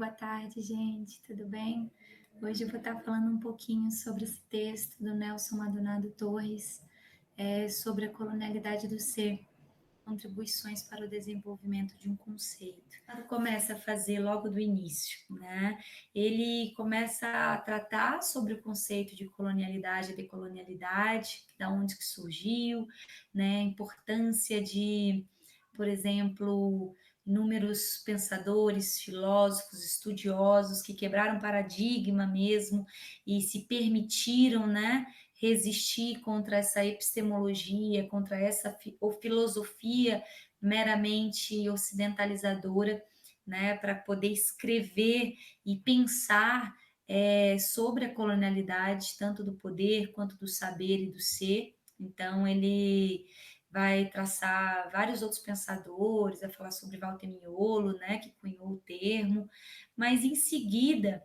Boa tarde, gente, tudo bem? Hoje eu vou estar falando um pouquinho sobre esse texto do Nelson Maldonado Torres, sobre a colonialidade do ser, contribuições para o desenvolvimento de um conceito. Ele começa a fazer logo do início, né? Ele começa a tratar sobre o conceito de colonialidade e decolonialidade, da onde que surgiu, né? A importância de, por exemplo, inúmeros pensadores, filósofos, estudiosos que quebraram paradigma mesmo e se permitiram, né, resistir contra essa epistemologia, contra essa filosofia meramente ocidentalizadora, né, para poder escrever e pensar sobre a colonialidade, tanto do poder quanto do saber e do ser. Então, ele vai traçar vários outros pensadores, vai falar sobre Walter Miolo, né, que cunhou o termo, mas em seguida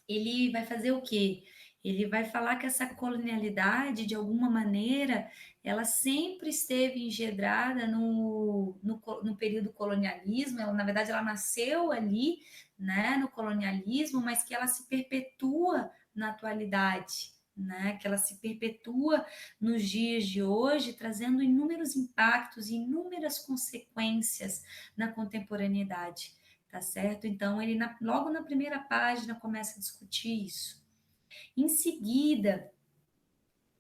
ele vai fazer o quê? Ele vai falar que essa colonialidade, de alguma maneira, ela sempre esteve engedrada no período colonialismo, ela, na verdade, ela nasceu ali, né, no colonialismo, mas que ela se perpetua na atualidade, né, que ela se perpetua nos dias de hoje, trazendo inúmeros impactos, inúmeras consequências na contemporaneidade. Tá certo? Então, ele logo na primeira página começa a discutir isso. Em seguida,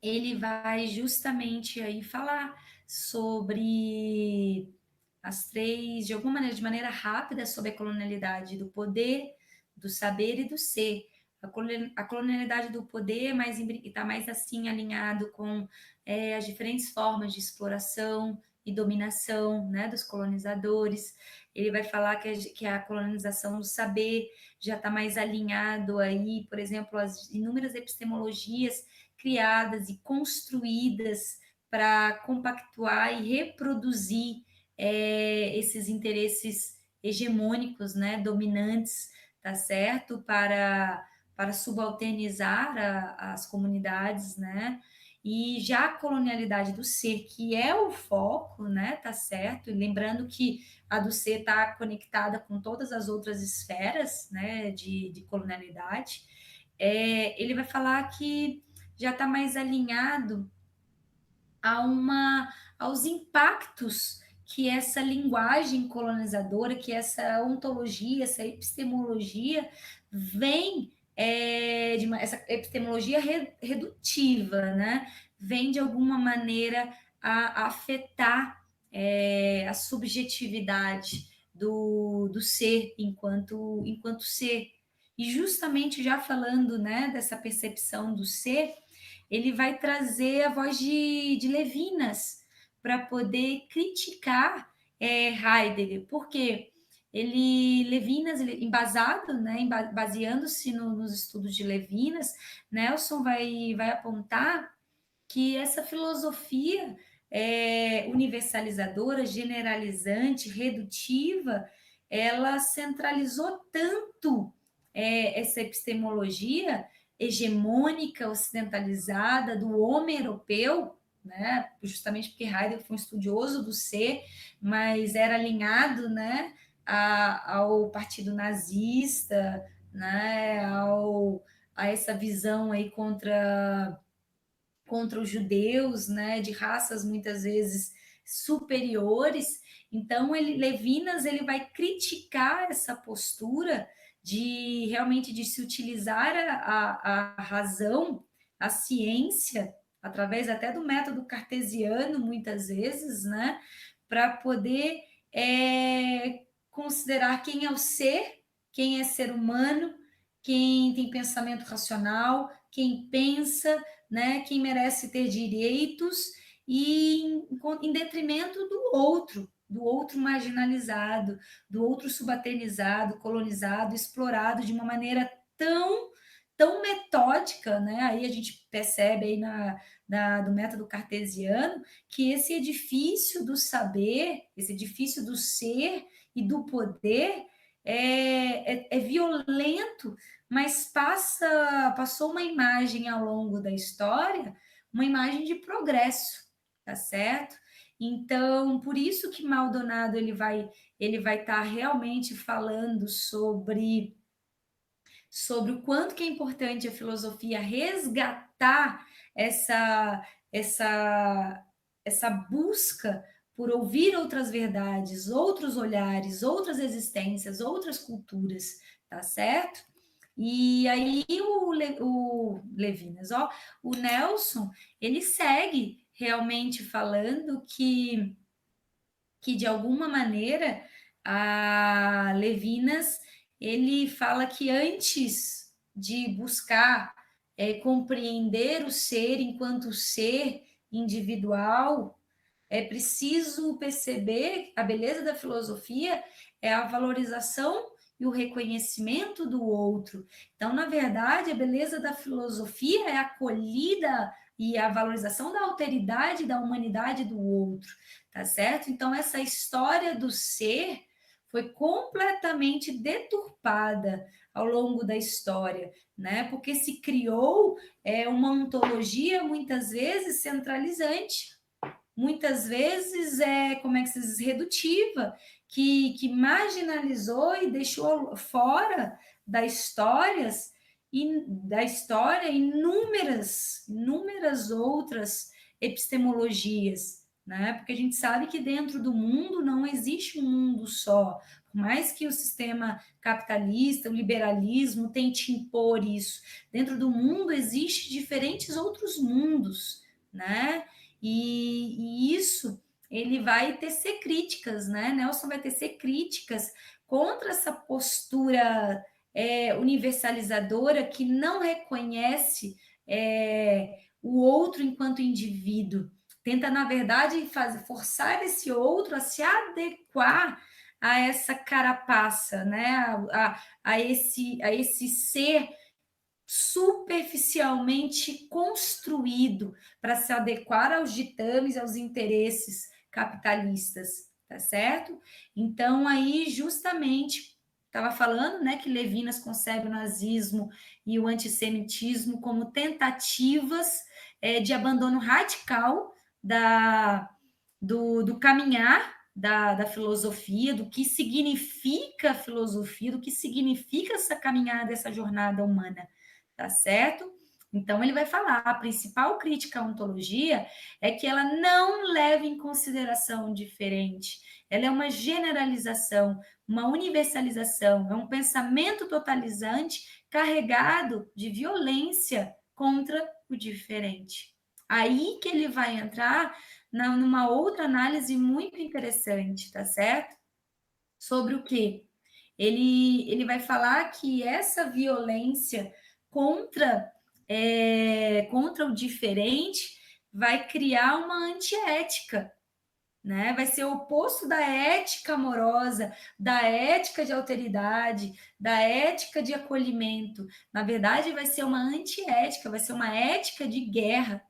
ele vai justamente aí falar sobre as três, de alguma maneira, de maneira rápida, sobre a colonialidade do poder, do saber e do ser. A colonialidade do poder está mais assim alinhado com as diferentes formas de exploração e dominação, né, dos colonizadores. Ele vai falar que a colonização do saber já está mais alinhado aí, por exemplo, as inúmeras epistemologias criadas e construídas para compactuar e reproduzir esses interesses hegemônicos, né, dominantes, tá certo? Para subalternizar as comunidades, né? E já a colonialidade do ser, que é o foco, né, tá certo? E lembrando que a do ser está conectada com todas as outras esferas, né, de colonialidade, ele vai falar que já está mais alinhado aos impactos que essa linguagem colonizadora, que essa ontologia, essa epistemologia vem essa epistemologia redutiva, né? Vem de alguma maneira a afetar a subjetividade do ser enquanto ser. E justamente já falando, né, dessa percepção do ser, ele vai trazer a voz de Levinas para poder criticar Heidegger, porque Levinas, embasado, né, baseando-se nos estudos de Levinas, Nelson vai apontar que essa filosofia universalizadora, generalizante, redutiva, ela centralizou tanto essa epistemologia hegemônica, ocidentalizada do homem europeu, né? Justamente porque Heidegger foi um estudioso do ser, mas era alinhado, né, ao partido nazista, né, a essa visão aí contra os judeus, né, de raças muitas vezes superiores. Então, Levinas ele vai criticar essa postura de realmente de se utilizar a razão, a ciência, através até do método cartesiano, muitas vezes, né, para poder considerar quem é o ser, quem é ser humano, quem tem pensamento racional, quem pensa, né, quem merece ter direitos, e em detrimento do outro marginalizado, do outro subalternizado, colonizado, explorado de uma maneira tão metódica, né? Aí a gente percebe aí do método cartesiano que esse edifício do saber, esse edifício do ser e do poder é violento, mas passou uma imagem ao longo da história, uma imagem de progresso, tá certo? Então, por isso que Maldonado ele vai ele vai estar realmente falando sobre o quanto que é importante a filosofia resgatar essa, essa, essa busca por ouvir outras verdades, outros olhares, outras existências, outras culturas, tá certo? E aí o Levinas, ó, o Nelson, ele segue realmente falando que de alguma maneira a Levinas ele fala que antes de buscar compreender o ser enquanto ser individual, é preciso perceber a beleza da filosofia é a valorização e o reconhecimento do outro. Então, na verdade, a beleza da filosofia é a acolhida e a valorização da alteridade da humanidade do outro, tá certo? Então, essa história do ser foi completamente deturpada ao longo da história, né? Porque se criou uma ontologia muitas vezes centralizante, muitas vezes como é que se diz, redutiva, que marginalizou e deixou fora da história inúmeras outras epistemologias, né? Porque a gente sabe que dentro do mundo não existe um mundo só. Por mais que o sistema capitalista, o liberalismo tente impor isso, dentro do mundo existe diferentes outros mundos, né? E isso ele vai tecer críticas, né? Nelson vai tecer críticas contra essa postura universalizadora que não reconhece o outro enquanto indivíduo. Tenta, na verdade, forçar esse outro a se adequar a essa carapaça, né? A esse ser superficialmente construído para se adequar aos ditames, aos interesses capitalistas, tá certo? Então, aí, justamente, estava falando, né, que Levinas concebe o nazismo e o antissemitismo como tentativas de abandono radical do caminhar da filosofia, do que significa a filosofia, do que significa essa caminhada, essa jornada humana, tá certo? Então, ele vai falar, a principal crítica à ontologia é que ela não leva em consideração o diferente, ela é uma generalização, uma universalização, é um pensamento totalizante carregado de violência contra o diferente. Aí que ele vai entrar numa outra análise muito interessante, tá certo? Sobre o quê? Ele vai falar que essa violência contra, contra o diferente vai criar uma antiética, né? Vai ser o oposto da ética amorosa, da ética de alteridade, da ética de acolhimento. Na verdade, vai ser uma antiética, vai ser uma ética de guerra,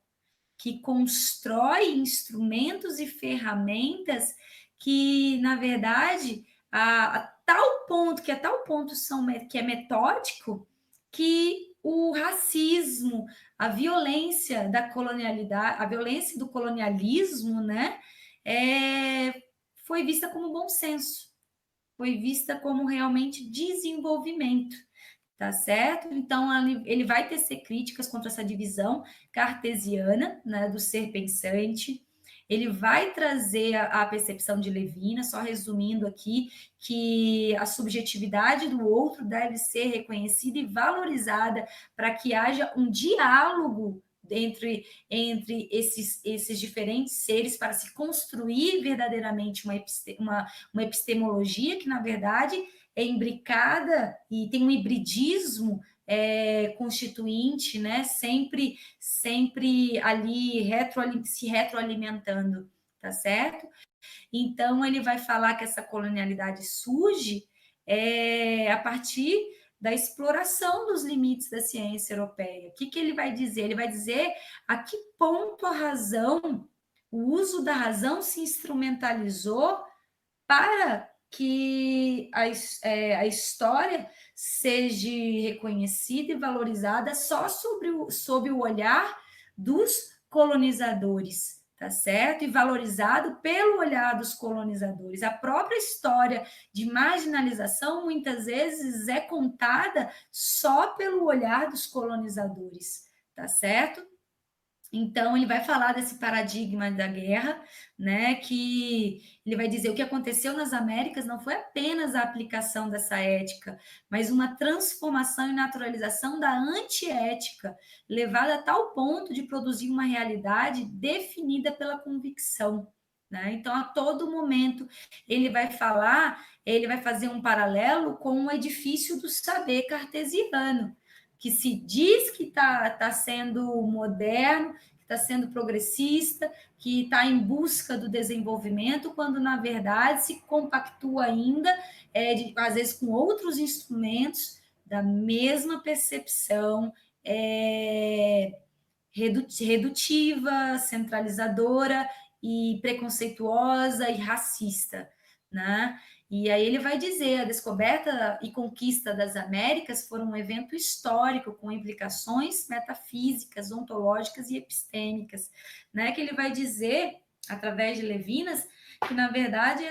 que constrói instrumentos e ferramentas que, na verdade, a tal ponto, que a tal ponto que é metódico, que o racismo, a violência da colonialidade, a violência do colonialismo, né, foi vista como bom senso, foi vista como realmente desenvolvimento, tá certo? Então, ele vai tecer críticas contra essa divisão cartesiana, né, do ser pensante. Ele vai trazer a percepção de Levinas, só resumindo aqui, que a subjetividade do outro deve ser reconhecida e valorizada para que haja um diálogo entre esses diferentes seres para se construir verdadeiramente uma epistemologia que, na verdade, é imbricada e tem um hibridismo constituinte, né? Sempre ali se retroalimentando, tá certo? Então ele vai falar que essa colonialidade surge a partir da exploração dos limites da ciência europeia. O que ele vai dizer? Ele vai dizer a que ponto a razão, o uso da razão se instrumentalizou para que a história seja reconhecida e valorizada só sob o olhar dos colonizadores, tá certo? E valorizado pelo olhar dos colonizadores. A própria história de marginalização, muitas vezes, é contada só pelo olhar dos colonizadores, tá certo? Então, ele vai falar desse paradigma da guerra, né? Que ele vai dizer o que aconteceu nas Américas não foi apenas a aplicação dessa ética, mas uma transformação e naturalização da antiética, levada a tal ponto de produzir uma realidade definida pela convicção. Né? Então, a todo momento, ele vai falar, ele vai fazer um paralelo com o edifício do saber cartesiano, que se diz que está sendo moderno, que está sendo progressista, que está em busca do desenvolvimento, quando, na verdade, se compactua ainda, às vezes, com outros instrumentos da mesma percepção redutiva, centralizadora e preconceituosa e racista, né? E aí ele vai dizer, a descoberta e conquista das Américas foram um evento histórico com implicações metafísicas, ontológicas e epistêmicas, né? Que ele vai dizer, através de Levinas, que, na verdade,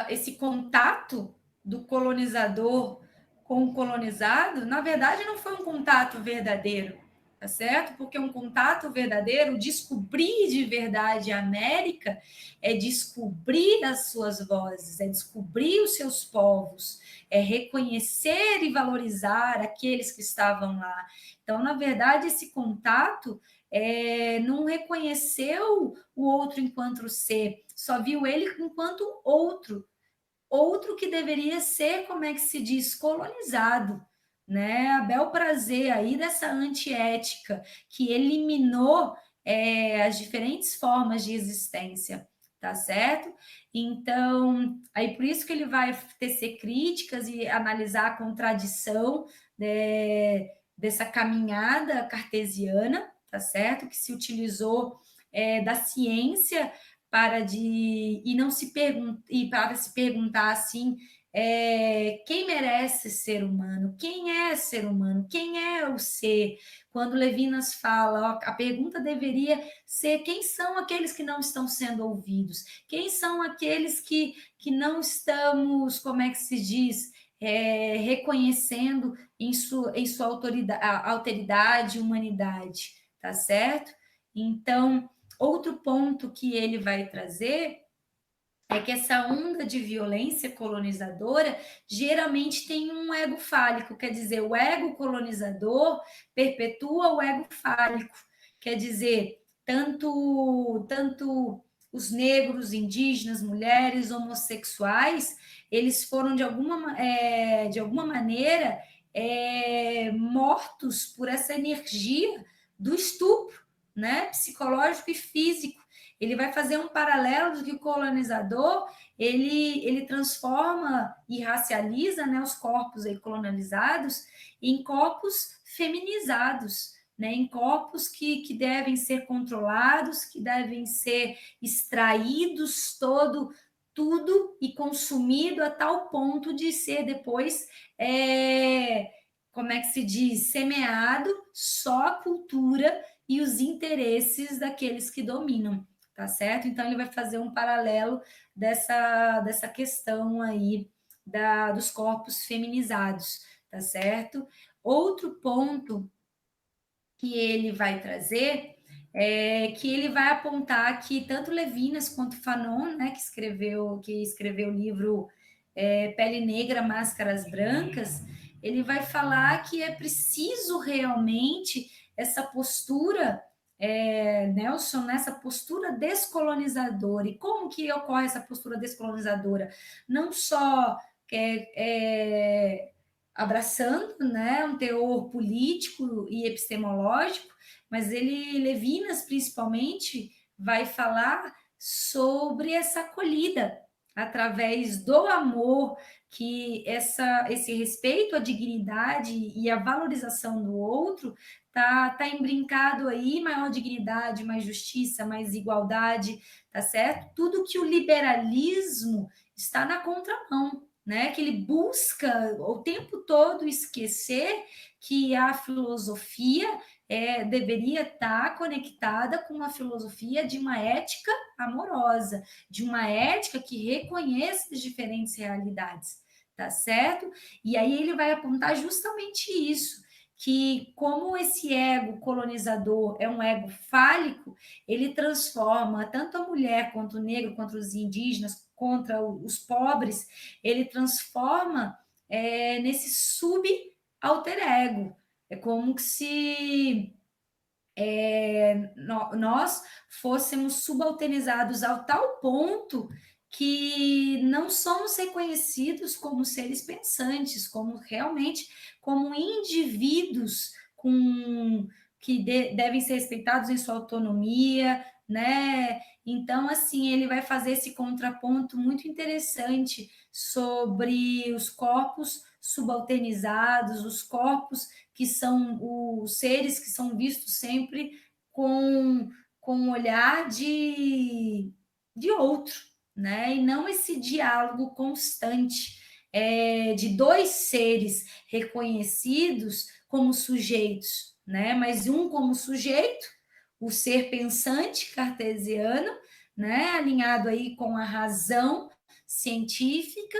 esse contato do colonizador com o colonizado, na verdade, não foi um contato verdadeiro, tá certo? Porque um contato verdadeiro, descobrir de verdade a América, é descobrir as suas vozes, é descobrir os seus povos, é reconhecer e valorizar aqueles que estavam lá. Então, na verdade, esse contato não reconheceu o outro enquanto ser, só viu ele enquanto outro que deveria ser, como é que se diz, colonizado, né? A bel prazer aí dessa antiética que eliminou as diferentes formas de existência, tá certo? Então, aí por isso que ele vai tecer críticas e analisar a contradição dessa caminhada cartesiana, tá certo? Que se utilizou da ciência e não se e para se perguntar assim quem merece ser humano, quem é ser humano, quem é o ser. Quando Levinas fala, ó, a pergunta deveria ser quem são aqueles que não estão sendo ouvidos, quem são aqueles que não estamos, como é que se diz, reconhecendo em sua alteridade, humanidade, tá certo? Então, outro ponto que ele vai trazer é que essa onda de violência colonizadora geralmente tem um ego fálico, quer dizer, o ego colonizador perpetua o ego fálico, quer dizer, tanto os negros, indígenas, mulheres, homossexuais, eles foram de alguma maneira mortos por essa energia do estupro, né, psicológico e físico. Ele vai fazer um paralelo de que o colonizador ele transforma e racializa, né, os corpos aí colonizados em corpos feminizados, né, em corpos que devem ser controlados, que devem ser extraídos tudo e consumido a tal ponto de ser depois como é que se diz, semeado só a cultura e os interesses daqueles que dominam, tá certo? Então, ele vai fazer um paralelo dessa questão aí dos corpos feminizados, tá certo? Outro ponto que ele vai trazer que ele vai apontar que tanto Levinas quanto Fanon, né, que escreveu o livro Pele Negra, Máscaras Brancas, ele vai falar que é preciso realmente essa postura Nelson, nessa postura descolonizadora. E como que ocorre essa postura descolonizadora? Não só abraçando, né, um teor político e epistemológico, mas Levinas, principalmente, vai falar sobre essa acolhida através do amor, que esse respeito à dignidade e à valorização do outro tá imbrincado aí, maior dignidade, mais justiça, mais igualdade, tá certo? Tudo que o liberalismo está na contramão, né? Que ele busca o tempo todo esquecer que a filosofia deveria estar conectada com uma filosofia de uma ética amorosa, de uma ética que reconheça as diferentes realidades, tá certo? E aí ele vai apontar justamente isso, que como esse ego colonizador é um ego fálico, ele transforma tanto a mulher quanto o negro, quanto os indígenas, contra os pobres, ele transforma nesse sub-alter ego. É como se nós fôssemos subalternizados ao tal ponto que não somos reconhecidos como seres pensantes, como realmente como indivíduos que devem ser respeitados em sua autonomia, né? Então, assim, ele vai fazer esse contraponto muito interessante sobre os corpos subalternizados, os corpos que são os seres que são vistos sempre com um olhar de outro, né? E não esse diálogo constante de dois seres reconhecidos como sujeitos, né? Mas um como sujeito, o ser pensante cartesiano, né? Alinhado aí com a razão científica,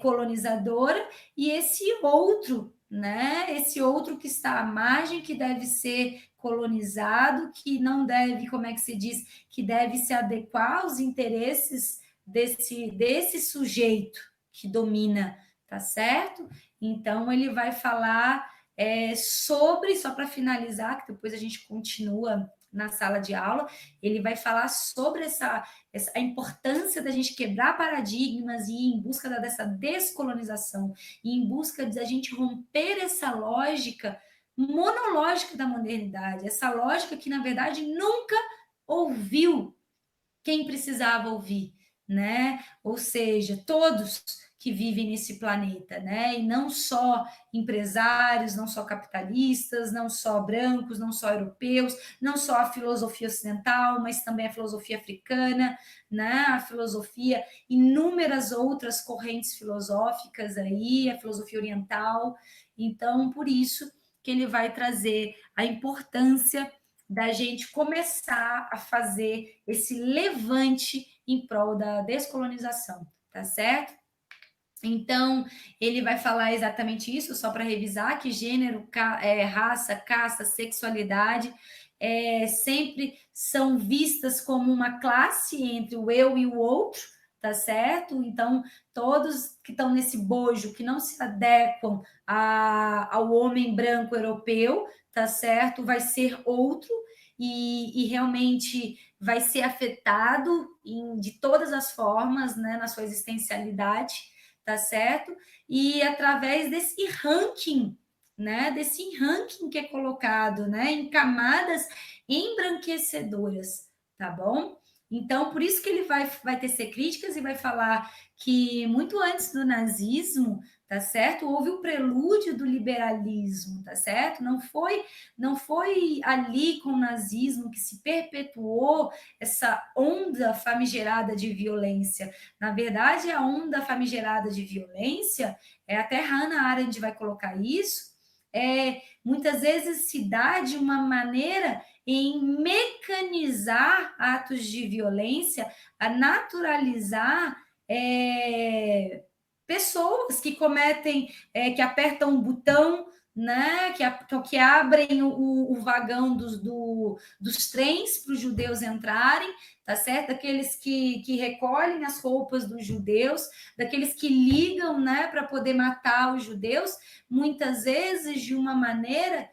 colonizadora, e esse outro, né? Esse outro que está à margem, que deve ser colonizado, que não deve, como é que se diz, que deve se adequar aos interesses desse sujeito que domina, tá certo? Então ele vai falar sobre, só para finalizar, que depois a gente continua na sala de aula, ele vai falar sobre a importância da gente quebrar paradigmas e ir em busca dessa descolonização, e em busca de a gente romper essa lógica monológica da modernidade, essa lógica que, na verdade, nunca ouviu quem precisava ouvir, né? Ou seja, todos que vivem nesse planeta, né? E não só empresários, não só capitalistas, não só brancos, não só europeus, não só a filosofia ocidental, mas também a filosofia africana, né? A filosofia, inúmeras outras correntes filosóficas aí, a filosofia oriental. Então, por isso que ele vai trazer a importância da gente começar a fazer esse levante em prol da descolonização, tá certo? Então, ele vai falar exatamente isso, só para revisar, que gênero, raça, casta, sexualidade sempre são vistas como uma classe entre o eu e o outro, tá certo? Então, todos que estão nesse bojo, que não se adequam ao homem branco europeu, tá certo? Vai ser outro e realmente vai ser afetado de todas as formas, né, na sua existencialidade, tá certo? E através desse ranking, né, desse ranking que é colocado, né, em camadas embranquecedoras, tá bom? Então, por isso que ele vai tecer críticas e vai falar que muito antes do nazismo, tá certo? Houve o prelúdio do liberalismo, tá certo? Não foi ali com o nazismo que se perpetuou essa onda famigerada de violência. Na verdade, a onda famigerada de violência, até Hannah Arendt vai colocar isso, muitas vezes se dá de uma maneira em mecanizar atos de violência, a naturalizar pessoas que cometem, que apertam um botão, né, que abrem o vagão dos trens para os judeus entrarem, tá certo? Daqueles que recolhem as roupas dos judeus, daqueles que ligam, né, para poder matar os judeus, muitas vezes de uma maneira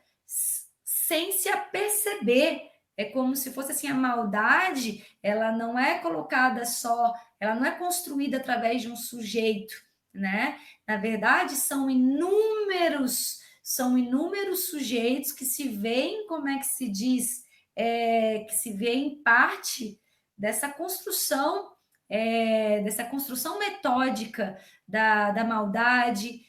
sem se aperceber. É como se fosse assim, a maldade, ela não é colocada só, ela não é construída através de um sujeito, né? Na verdade, são inúmeros sujeitos que se veem, como é que se diz, que se veem parte dessa construção metódica da maldade,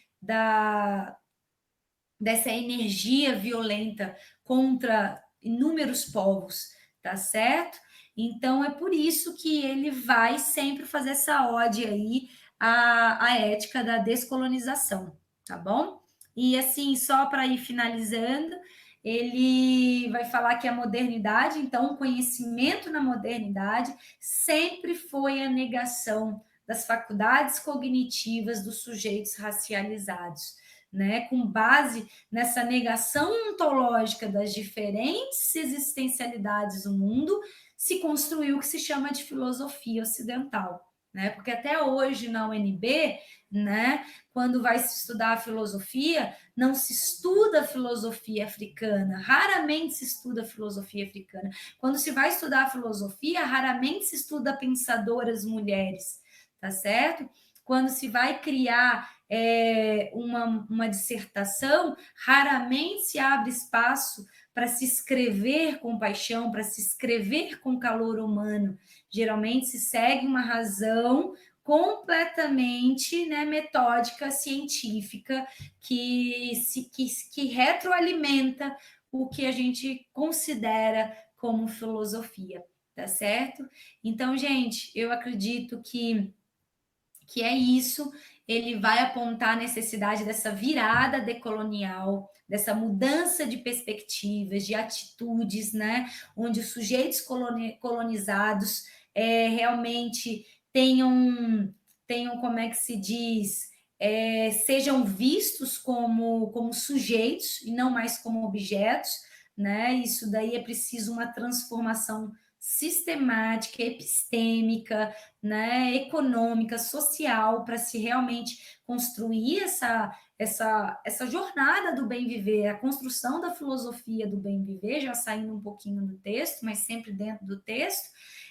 dessa energia violenta contra inúmeros povos, tá certo? Então é por isso que ele vai sempre fazer essa ode aí a ética da descolonização, tá bom? E assim, só para ir finalizando, ele vai falar que a modernidade, então, o conhecimento na modernidade sempre foi a negação das faculdades cognitivas dos sujeitos racializados, né? Com base nessa negação ontológica das diferentes existencialidades do mundo, se construiu o que se chama de filosofia ocidental, né? Porque até hoje na UNB, né, quando vai se estudar a filosofia, não se estuda a filosofia africana, raramente se estuda a filosofia africana. Quando se vai estudar a filosofia, raramente se estuda pensadoras mulheres, tá certo? Quando se vai criar uma dissertação, raramente se abre espaço para se escrever com paixão, para se escrever com calor humano. Geralmente se segue uma razão completamente, né, metódica, científica, que retroalimenta o que a gente considera como filosofia, tá certo? Então, gente, eu acredito que é isso, ele vai apontar a necessidade dessa virada decolonial, dessa mudança de perspectivas, de atitudes, né? Onde os sujeitos colonizados realmente tenham, como é que se diz, sejam vistos como sujeitos e não mais como objetos, né? Isso daí é preciso uma transformação sistemática, epistêmica, né, econômica, social, para se realmente construir essa jornada do bem viver, a construção da filosofia do bem viver, já saindo um pouquinho do texto, mas sempre dentro do texto,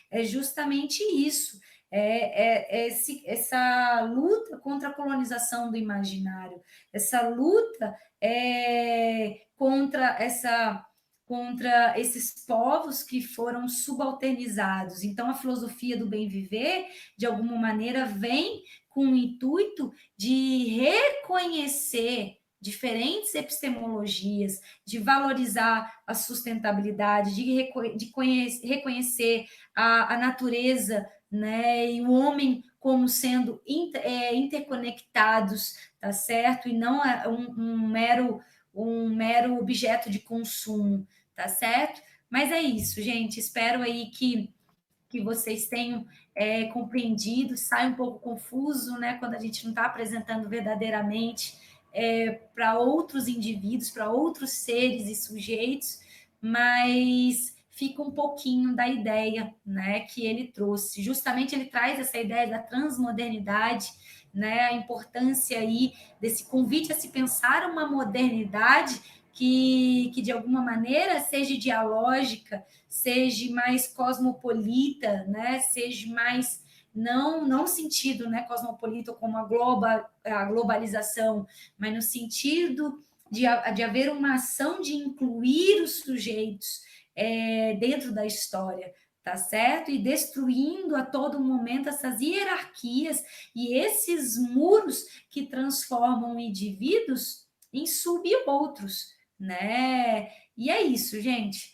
é justamente isso. Essa luta contra a colonização do imaginário, essa luta contra esses povos que foram subalternizados. Então, a filosofia do bem viver, de alguma maneira, vem com o intuito de reconhecer diferentes epistemologias, de valorizar a sustentabilidade, de reconhecer a natureza, né, e o homem como sendo interconectados, tá certo? E não um mero objeto de consumo, tá certo? Mas é isso, gente. Espero aí que vocês tenham compreendido, sai um pouco confuso, né, quando a gente não está apresentando verdadeiramente para outros indivíduos, para outros seres e sujeitos, mas fica um pouquinho da ideia, né, que ele trouxe. Justamente ele traz essa ideia da transmodernidade, né, a importância aí desse convite a se pensar uma modernidade que de alguma maneira seja dialógica, seja mais cosmopolita, né? Seja mais não no sentido, né, cosmopolita como a globalização, mas no sentido de haver uma ação de incluir os sujeitos dentro da história, tá certo? E destruindo a todo momento essas hierarquias e esses muros que transformam indivíduos em sub-outros, né? E é isso, gente.